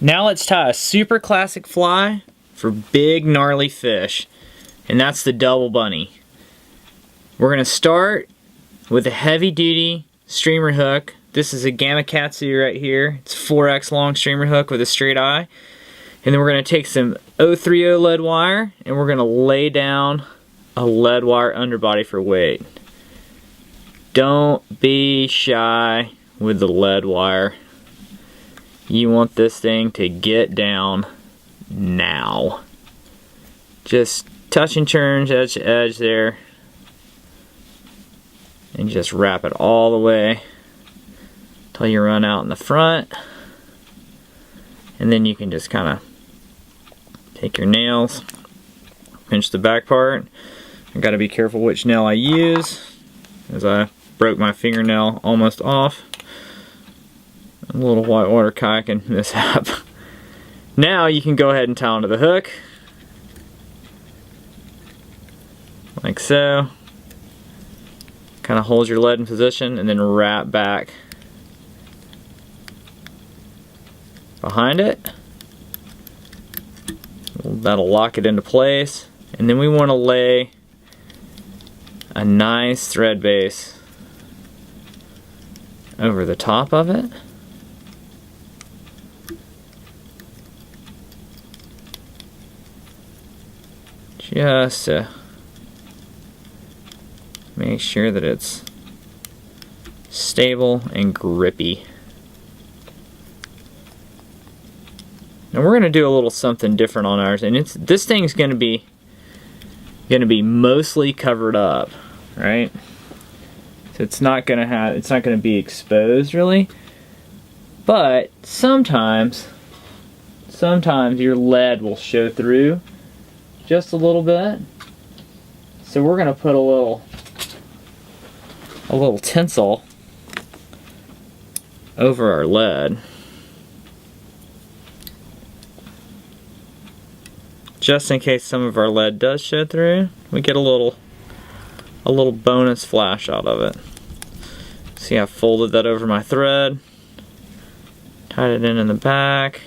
Now let's tie a super classic fly for big gnarly fish, and that's the double bunny. We're gonna start with a heavy duty streamer hook. This is a Gamakatsu right here. It's 4X long streamer hook with a straight eye. And then we're gonna take some 030 lead wire and we're gonna lay down a lead wire underbody for weight. Don't be shy with the lead wire. You want this thing to get down now. Just touch and turn edge to edge there. And just wrap it all the way until you run out in the front. And then you can just kind of take your nails, pinch the back part. I gotta be careful which nail I use, as I broke my fingernail almost off. A little whitewater kayaking mishap. Now you can go ahead and tie onto the hook, like so. Kind of hold your lead in position and then wrap back behind it. That'll lock it into place. And then we want to lay a nice thread base over the top of it. Just to make sure that it's stable and grippy. Now we're going to do a little something different on ours, and this thing's going to be mostly covered up, right? So it's not going to be exposed really. But sometimes your lead will show through just a little bit. So we're going to put a little tinsel over our lead, just in case some of our lead does show through. We get a little bonus flash out of it. See, I folded that over my thread, tied it in the back,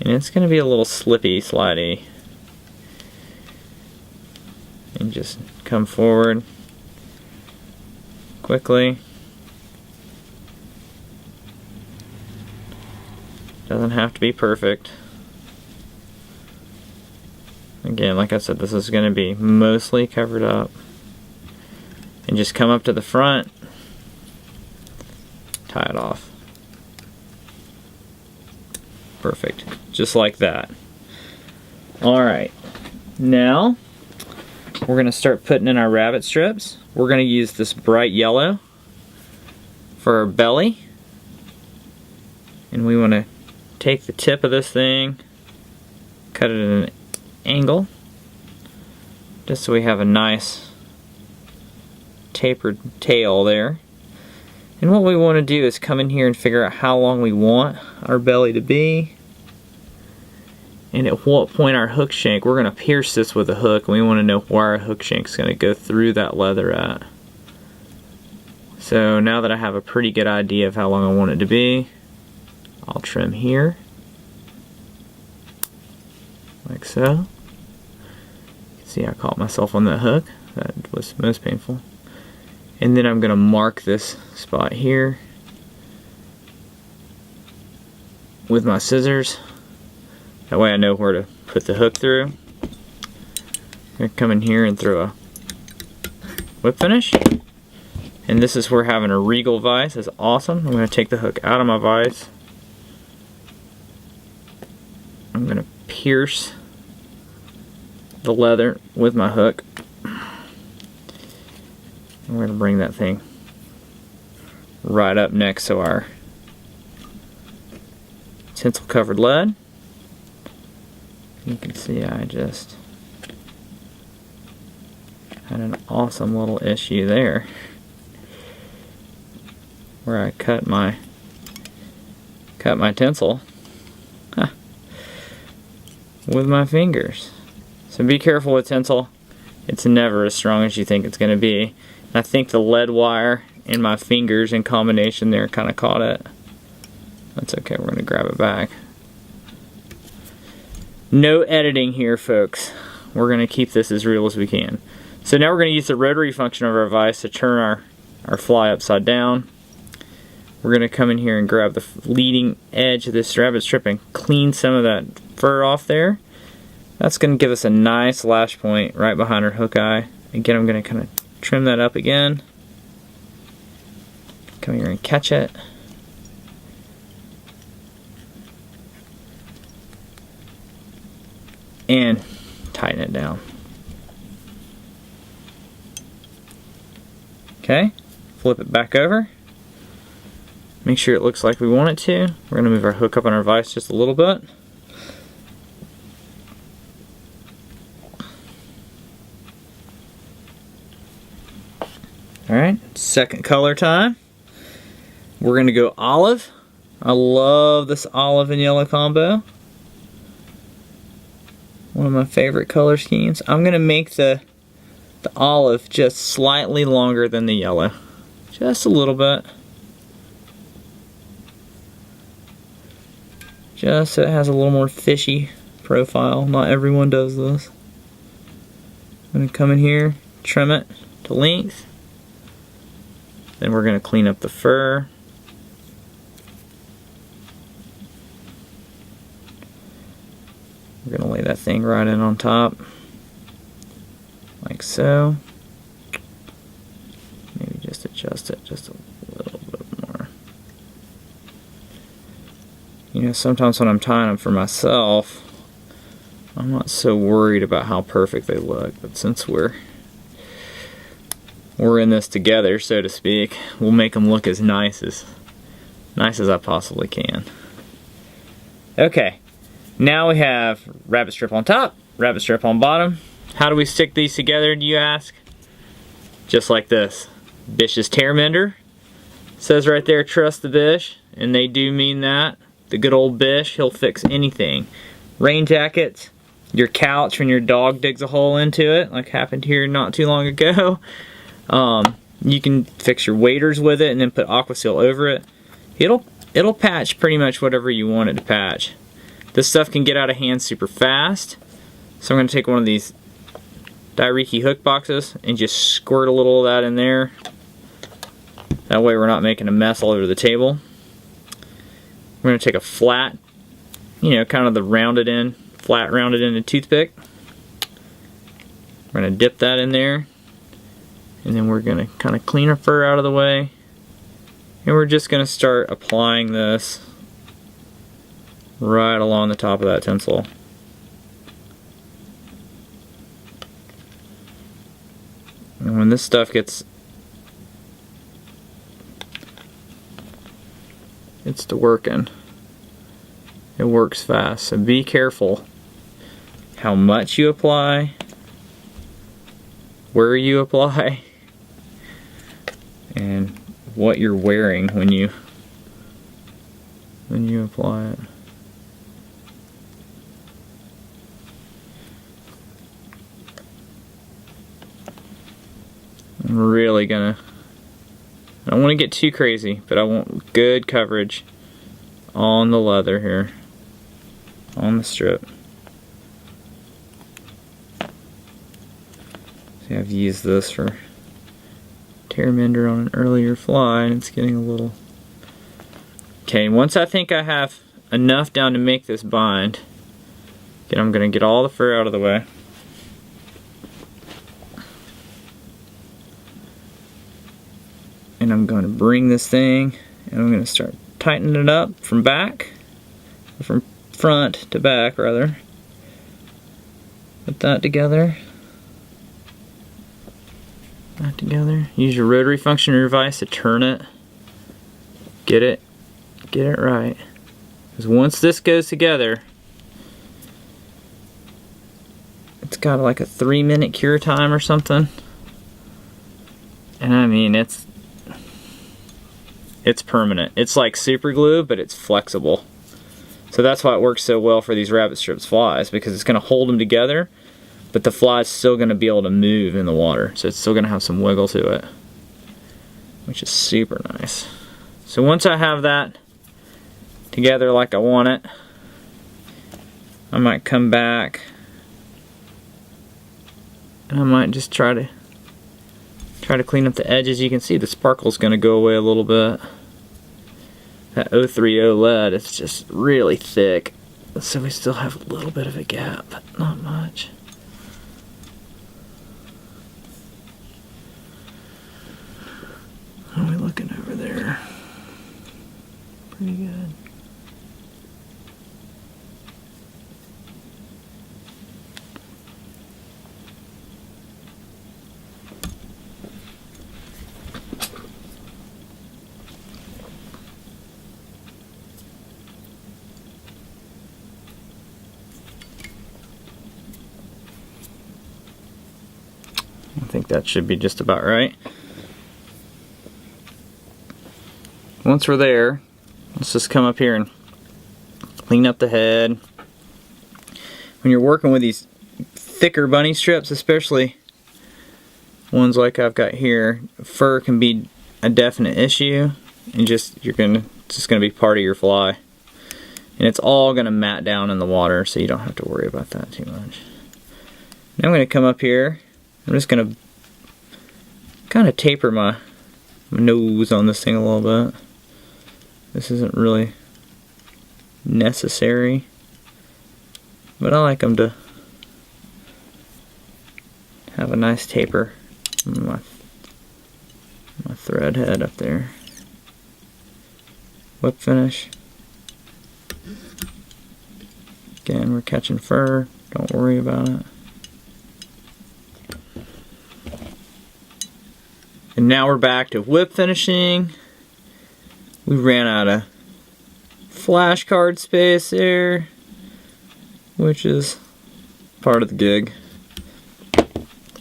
and it's going to be a little slippy, slidey. And just come forward quickly. Doesn't have to be perfect. Again, like I said, this is going to be mostly covered up. And just come up to the front, tie it off. Perfect. Just like that. Alright. Now, we're going to start putting in our rabbit strips. We're going to use this bright yellow for our belly. And we want to take the tip of this thing, cut it at an angle, just so we have a nice tapered tail there. And what we want to do is come in here and figure out how long we want our belly to be, and at what point our hook shank, we're going to pierce this with a hook, and we want to know where our hook shank is going to go through that leather at. So now that I have a pretty good idea of how long I want it to be, I'll trim here, like so. You can see I caught myself on that hook. That was most painful. And then I'm going to mark this spot here with my scissors. That way I know where to put the hook through. I'm going to come in here and throw a whip finish. And this is where having a regal vise is awesome. I'm going to take the hook out of my vise. I'm going to pierce the leather with my hook. We're going to bring that thing right up next to our tinsel covered lead. You can see I just had an awesome little issue there where I cut my tinsel with my fingers. So be careful with tinsel. It's never as strong as you think it's going to be. I think the lead wire and my fingers in combination there kind of caught it. That's okay, we're gonna grab it back. No editing here, folks. We're gonna keep this as real as we can. So now we're gonna use the rotary function of our vise to turn our fly upside down. We're gonna come in here and grab the leading edge of this rabbit strip and clean some of that fur off there. That's gonna give us a nice lash point right behind our hook eye. Again, I'm gonna kind of trim that up again. Come here and catch it. And tighten it down. Okay, flip it back over. Make sure it looks like we want it to. We're gonna move our hook up on our vise just a little bit. Alright, second color time. We're gonna go olive. I love this olive and yellow combo. One of my favorite color schemes. I'm gonna make the olive just slightly longer than the yellow. Just a little bit. Just so it has a little more fishy profile. Not everyone does this. I'm gonna come in here, trim it to length. Then we're gonna clean up the fur. We're gonna lay that thing right in on top, like so. Maybe just adjust it just a little bit more. You know, sometimes when I'm tying them for myself, I'm not so worried about how perfect they look, but since we're in this together, so to speak, we'll make them look as nice as I possibly can. Okay. Now we have rabbit strip on top, rabbit strip on bottom. How do we stick these together, do you ask? Just like this. Bish's tear mender. Says right there, trust the Bish, and they do mean that. The good old Bish, he'll fix anything. Rain jackets, your couch when your dog digs a hole into it, like happened here not too long ago. You can fix your waders with it and then put aqua seal over it. It'll patch pretty much whatever you want it to patch. This stuff can get out of hand super fast, so I'm going to take one of these Dairiki hook boxes and just squirt a little of that in there. That way we're not making a mess all over the table. We're going to take a flat, you know, kind of the rounded end, flat rounded end toothpick. We're going to dip that in there, and then we're going to kind of clean our fur out of the way, and we're just going to start applying this right along the top of that tinsel. And when this stuff gets to working, it works fast. So be careful how much you apply, where you apply, and what you're wearing when you apply it. I'm really gonna, I don't want to get too crazy, but I want good coverage on the leather here, on the strip. See, I've used this for tear mender on an earlier fly, and it's getting a little... Okay, once I think I have enough down to make this bind, again, I'm gonna get all the fur out of the way. And I'm going to bring this thing and I'm going to start tightening it up from back, or from front to back rather. Put that together. That together. Use your rotary function of your vise to turn it. Get it right. Because once this goes together, it's got like a 3-minute cure time or something. And I mean, it's permanent. It's like super glue, but it's flexible. So that's why it works so well for these rabbit strips flies, because it's going to hold them together, but the fly's still going to be able to move in the water. So it's still going to have some wiggle to it, which is super nice. So once I have that together like I want it, I might come back and I might just try to clean up the edges. You can see the sparkle's going to go away a little bit. That 030 lead, it's just really thick, so we still have a little bit of a gap, but not much. How are we looking over there? Pretty good. I think that should be just about right. Once we're there, let's just come up here and clean up the head. When you're working with these thicker bunny strips, especially ones like I've got here, fur can be a definite issue, and it's just gonna be part of your fly, and it's all gonna mat down in the water, so you don't have to worry about that too much. Now I'm gonna come up here. I'm just gonna kind of taper my nose on this thing a little bit. This isn't really necessary, but I like them to have a nice taper on my thread head up there. Whip finish. Again, we're catching fur, don't worry about it. And now we're back to whip finishing. We ran out of flashcard space there, which is part of the gig.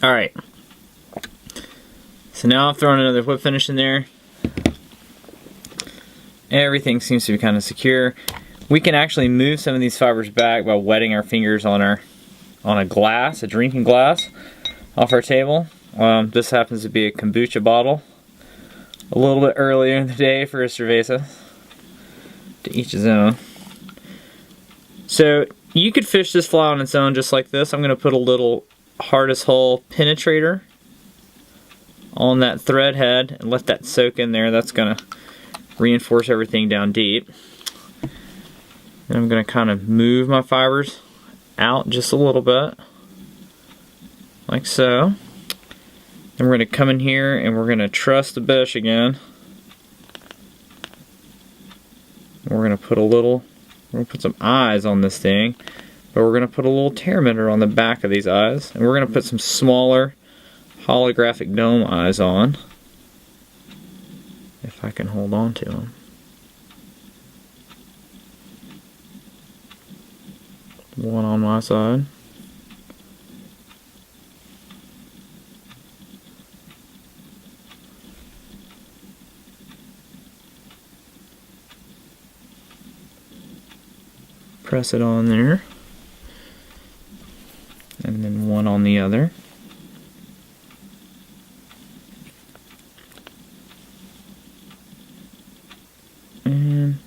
Alright. So now I'm throwing another whip finish in there. Everything seems to be kind of secure. We can actually move some of these fibers back by wetting our fingers on a glass, a drinking glass, off our table. This happens to be a kombucha bottle. A little bit earlier in the day for a cerveza. To each his own. So you could fish this fly on its own just like this. I'm going to put a little hardest hull penetrator on that thread head and let that soak in there. That's going to reinforce everything down deep. And I'm going to kind of move my fibers out just a little bit, like so. Then we're going to come in here and we're going to truss the bush again. We're going to put some eyes on this thing, but we're going to put a little tear mitter on the back of these eyes, and we're going to put some smaller holographic dome eyes on, if I can hold on to them. One on my side. Press it on there, and then one on the other. And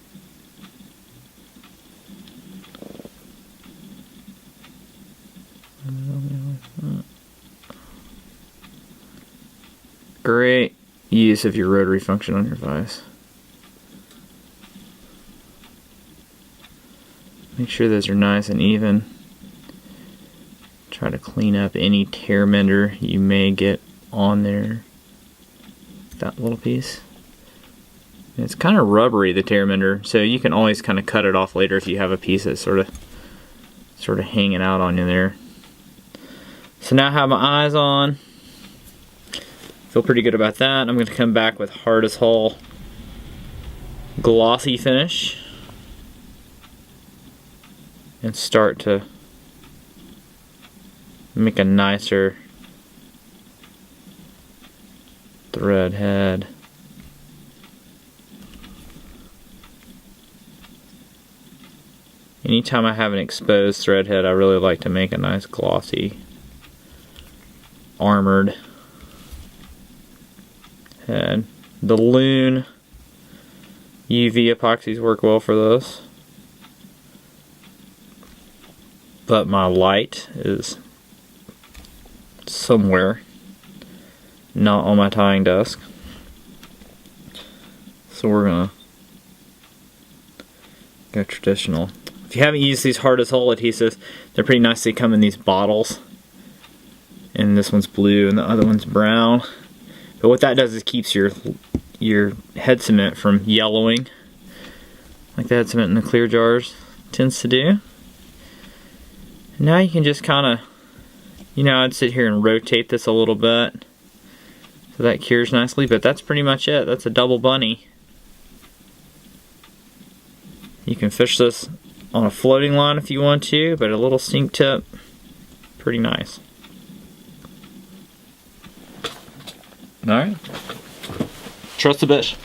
great use of your rotary function on your vise. Make sure those are nice and even. Try to clean up any tear mender you may get on there. That little piece. And it's kind of rubbery, the tear mender, so you can always kind of cut it off later if you have a piece that's sort of hanging out on you there. So now I have my eyes on. Feel pretty good about that. I'm going to come back with hardest hull glossy finish and start to make a nicer thread head. Anytime I have an exposed thread head, I really like to make a nice glossy armored head. The loon UV epoxies work well for this. But my light is somewhere, not on my tying desk. So we're gonna go traditional. If you haven't used these hard as hole adhesives, they're pretty nice. They come in these bottles. And this one's blue and the other one's brown. But what that does is keeps your head cement from yellowing, like the head cement in the clear jars tends to do. And now you can just kind of, you know, I'd sit here and rotate this a little bit so that cures nicely, but that's pretty much it. That's a double bunny. You can fish this on a floating line if you want to, but a little sink tip, pretty nice. Alright, trust the fish.